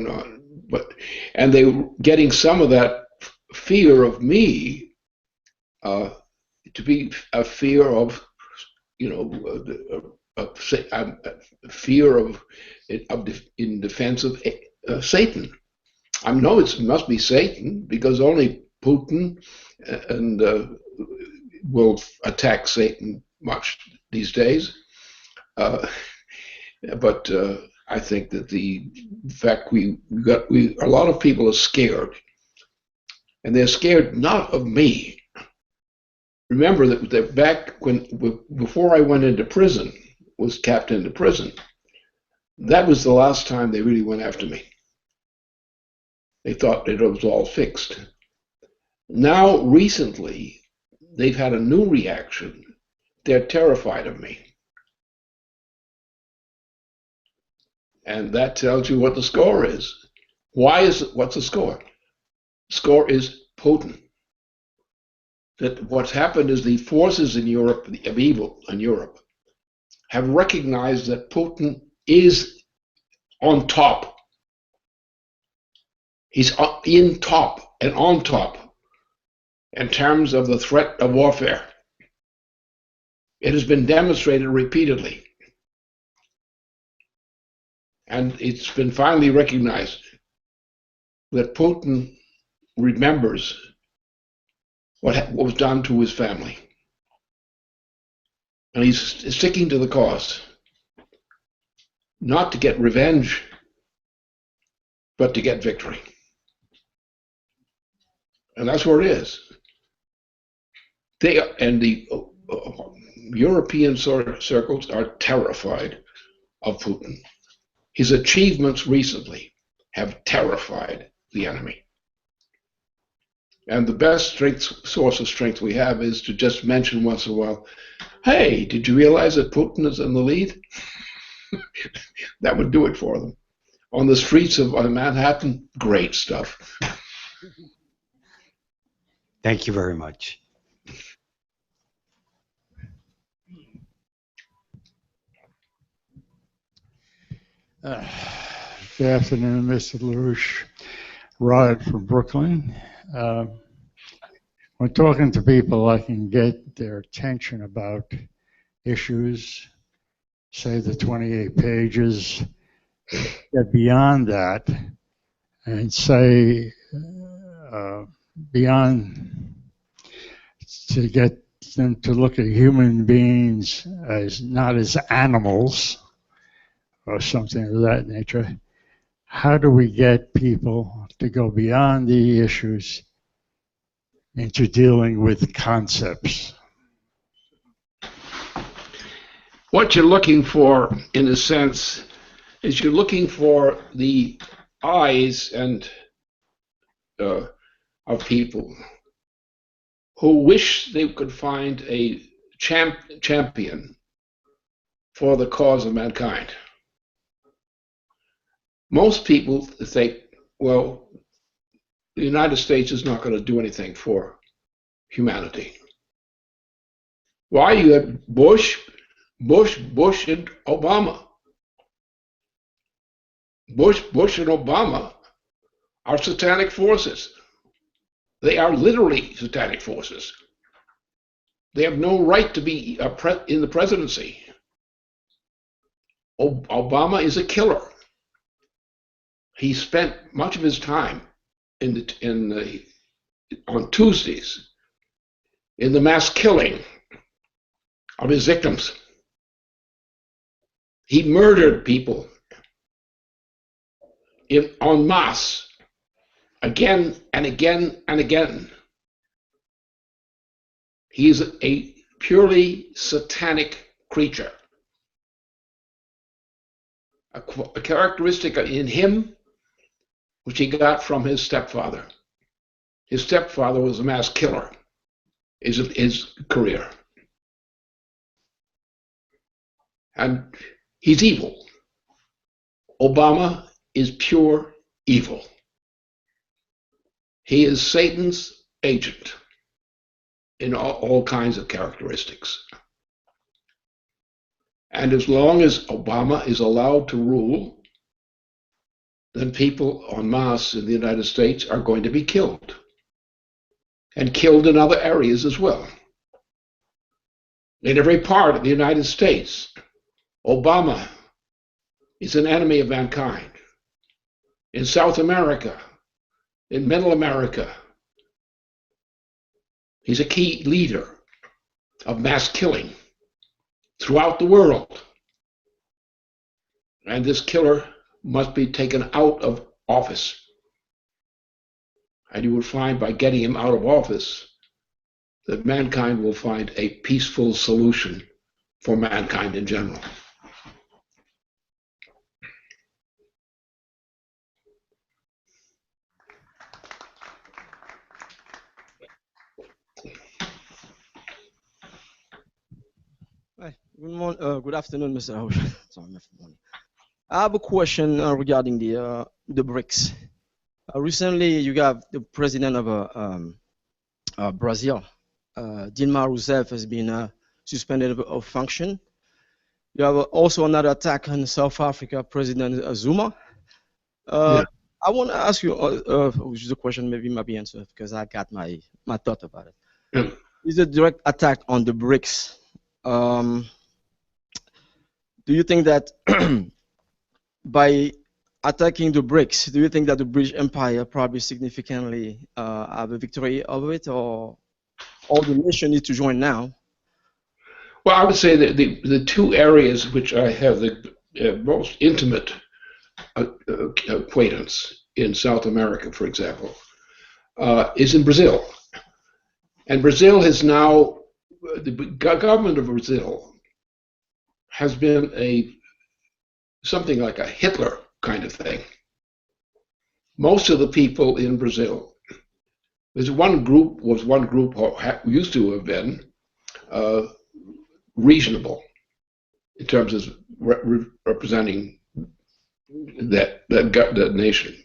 [SPEAKER 2] and they were getting some of that fear of me to be a fear of, fear of in defense of Satan. I know it must be Satan because only Putin and will attack Satan much these days. But I think that in fact a lot of people are scared, and they're scared not of me. Remember that back before I went into prison, was tapped into prison, that was the last time they really went after me. They thought that it was all fixed. Now, recently, they've had a new reaction. They're terrified of me. And that tells you what the score is. What's the score? The score is Putin. That what's happened is the forces in Europe, of evil in Europe, have recognized that Putin is on top. He's in top and on top in terms of the threat of warfare. It has been demonstrated repeatedly. And it's been finally recognized that Putin remembers what was done to his family. And he's sticking to the cause, not to get revenge, but to get victory. And that's where it is. The European circles are terrified of Putin. His achievements recently have terrified the enemy. And the best source of strength we have is to just mention once in a while, hey, did you realize that Putin is in the lead? That would do it for them. On the streets of Manhattan, great stuff.
[SPEAKER 15] Thank you very much.
[SPEAKER 16] Good afternoon, Mr. LaRouche. Rod from Brooklyn. When talking to people, I can get their attention about issues, say the 28 pages, get beyond that, and say beyond to get them to look at human beings as not as animals or something of that nature. How do we get people to go beyond the issues into dealing with concepts?
[SPEAKER 2] What you're looking for, in a sense, is you're looking for the eyes and of people who wish they could find a champion for the cause of mankind. Most people think, well, the United States is not going to do anything for humanity. Why? You had Bush, and Obama. Bush, and Obama are satanic forces. They are literally satanic forces. They have no right to be in the presidency. Obama is a killer. he spent much of his time on Tuesdays in the mass killing of his victims. He murdered people en masse, again and again and again. He is a purely satanic creature. A characteristic in him which he got from his stepfather. His stepfather was a mass killer, his career. And he's evil. Obama is pure evil. He is Satan's agent in all kinds of characteristics. And as long as Obama is allowed to rule, then people en masse in the United States are going to be killed. And killed in other areas as well. In every part of the United States, Obama is an enemy of mankind. In South America, in Middle America, he's a key leader of mass killing throughout the world. And this killer must be taken out of office. And you will find by getting him out of office that mankind will find a peaceful solution for mankind in general.
[SPEAKER 17] Hi. Good afternoon, Mr. LaRouche. Sorry, morning. I have a question regarding the BRICS. Recently, you have the president of Brazil, Dilma Rousseff, has been suspended of function. You have also another attack on South Africa, President Zuma. I want to ask you, which is a question maybe might be answered because I got my thought about it. It's a direct attack on the BRICS. Do you think that by attacking the BRICS, do you think that the British Empire probably significantly have a victory over it, or all the nation need to join now?
[SPEAKER 2] Well, I would say that the two areas which I have the most intimate acquaintance in South America, for example, is in Brazil. And Brazil has now, the government of Brazil has been something like a Hitler kind of thing. Most of the people in Brazil, used to have been reasonable in terms of representing that nation.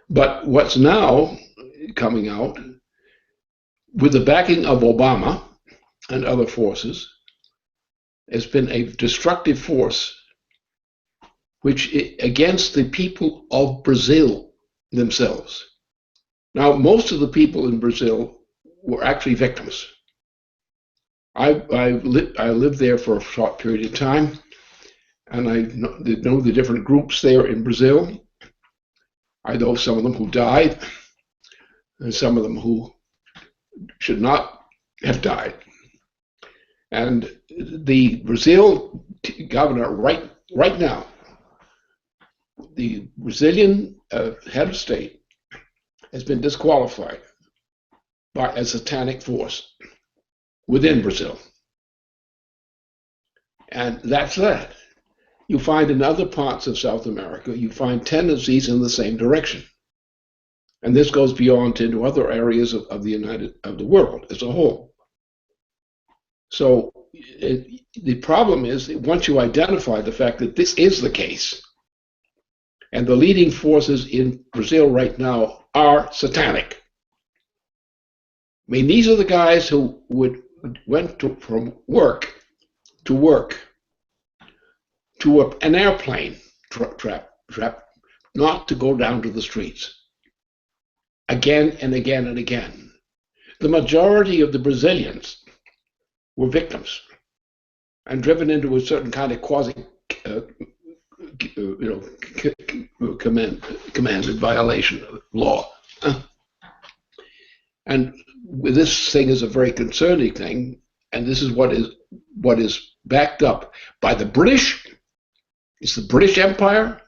[SPEAKER 2] But what's now coming out, with the backing of Obama and other forces, has been a destructive force which against the people of Brazil themselves. Now, most of the people in Brazil were actually victims. I lived there for a short period of time, and I know the different groups there in Brazil. I know some of them who died, and some of them who should not have died. And the Brazil governor right now, the Brazilian head of state, has been disqualified by a satanic force within Brazil. And that's that. You find in other parts of South America, you find tendencies in the same direction. And this goes beyond into other areas of the world as a whole. So the problem is that once you identify the fact that this is the case, and the leading forces in Brazil right now are satanic. I mean, these are the guys who went from work to an airplane trap, not to go down to the streets. Again and again and again. The majority of the Brazilians were victims and driven into a certain kind of commanded violation of law. And this thing is a very concerning thing, and this is what is backed up by the British. It's the British Empire.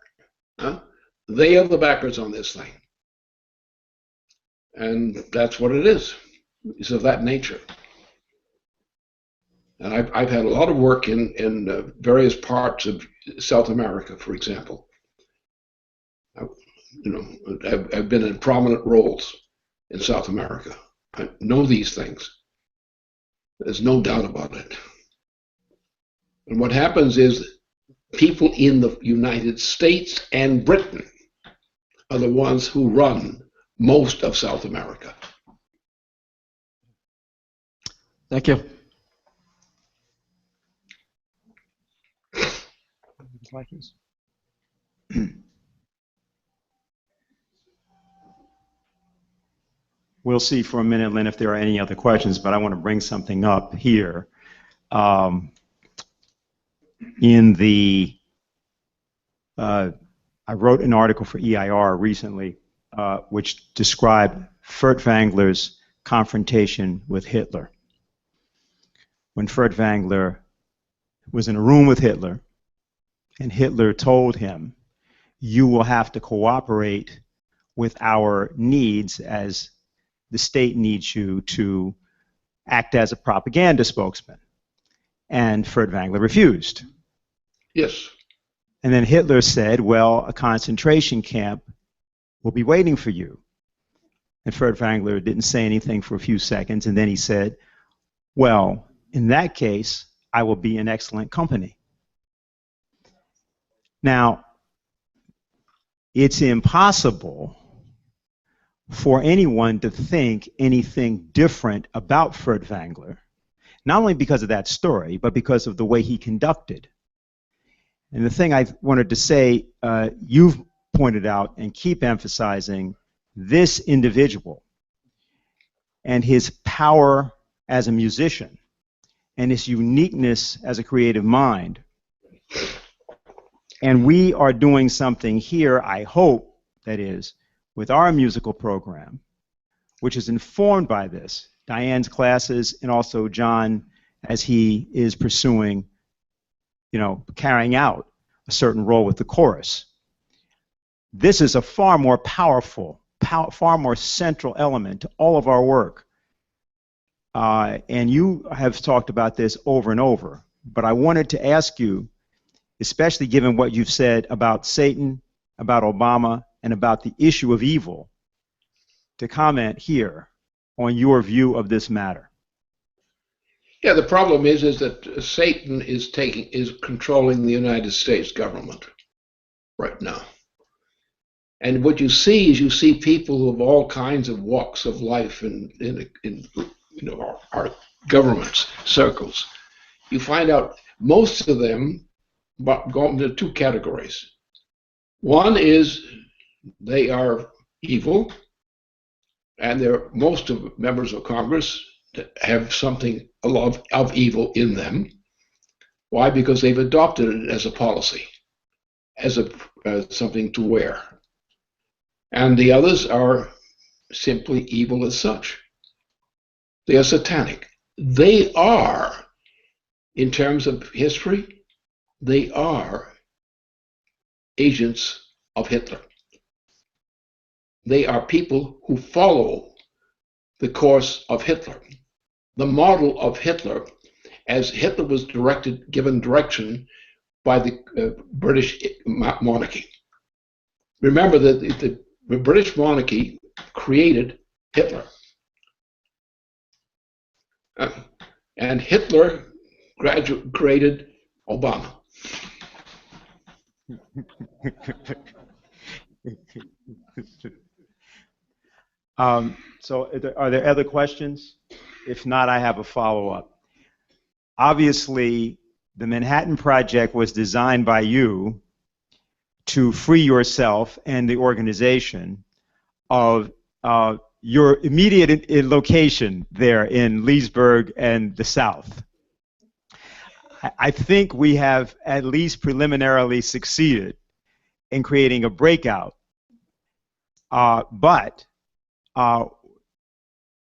[SPEAKER 2] They are the backers on this thing. And that's what it is. It's of that nature. And I've had a lot of work in various parts of South America, for example. I've been in prominent roles in South America. I know these things. There's no doubt about it. And what happens is people in the United States and Britain are the ones who run most of South America.
[SPEAKER 17] Thank you.
[SPEAKER 1] Questions? We'll see for a minute, Lynn, if there are any other questions, but I want to bring something up here. I wrote an article for EIR recently which described Furtwängler's confrontation with Hitler. When Furtwängler was in a room with Hitler, and Hitler told him, "You will have to cooperate with our needs as the state needs you to act as a propaganda spokesman." And Furtwängler refused.
[SPEAKER 2] Yes.
[SPEAKER 1] And then Hitler said, "Well, a concentration camp will be waiting for you." And Furtwängler didn't say anything for a few seconds, and then he said, "Well, in that case, I will be in excellent company." Now, it's impossible for anyone to think anything different about Furtwängler, not only because of that story, but because of the way he conducted. And the thing I wanted to say, you've pointed out and keep emphasizing, this individual and his power as a musician and his uniqueness as a creative mind. And we are doing something here, I hope, that is, with our musical program, which is informed by this, Diane's classes, and also John, as he is pursuing, carrying out a certain role with the chorus. This is a far more powerful, far more central element to all of our work. And you have talked about this over and over, but I wanted to ask you, especially given what you've said about Satan, about Obama, and about the issue of evil, to comment here on your view of this matter.
[SPEAKER 2] Yeah, the problem is that Satan is controlling the United States government right now. And what you see is people of all kinds of walks of life in our government's circles. You find out most of them go into two categories. One is they are evil, and most of members of Congress have something of evil in them. Why? Because they've adopted it as a policy, as something to wear. And the others are simply evil as such. They are satanic. They are, in terms of history, they are agents of Hitler. They are people who follow the course of Hitler, the model of Hitler, as Hitler was given direction by the British monarchy. Remember that the British monarchy created Hitler. And Hitler created Obama.
[SPEAKER 1] So are there other questions? If not, I have a follow-up. Obviously, the Manhattan Project was designed by you to free yourself and the organization of your immediate location there in Leesburg and the South. I think we have at least preliminarily succeeded in creating a breakout, but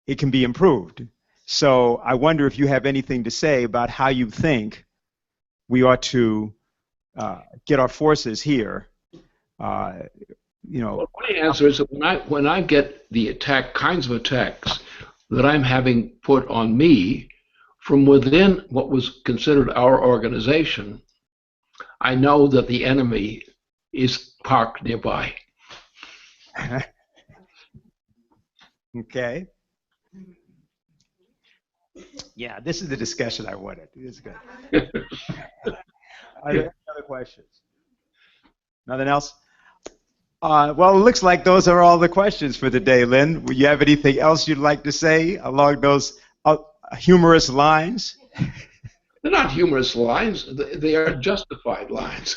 [SPEAKER 1] it can be improved. So I wonder if you have anything to say about how you think we ought to get our forces here.
[SPEAKER 2] Well, my answer is that when I get the kinds of attacks that I'm having put on me from within what was considered our organization, I know that the enemy is parked nearby.
[SPEAKER 1] Okay. Yeah, this is the discussion I wanted. This is good. Are there any other questions? Nothing else? Well, it looks like those are all the questions for the day, Lynn. Would you have anything else you'd like to say along those humorous lines?
[SPEAKER 2] They're not humorous lines. They are justified lines.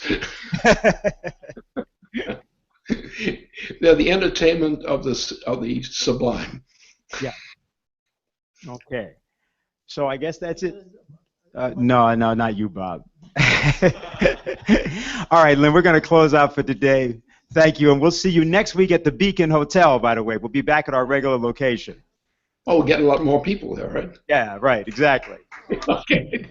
[SPEAKER 2] They're the entertainment of the sublime.
[SPEAKER 1] Yeah. Okay. So I guess that's it. No, not you, Bob. All right, Lynn, we're going to close out for today. Thank you, and we'll see you next week at the Beacon Hotel, by the way. We'll be back at our regular location.
[SPEAKER 2] Oh, we'll get a lot more people there, right?
[SPEAKER 1] Yeah, right, exactly.
[SPEAKER 2] Okay.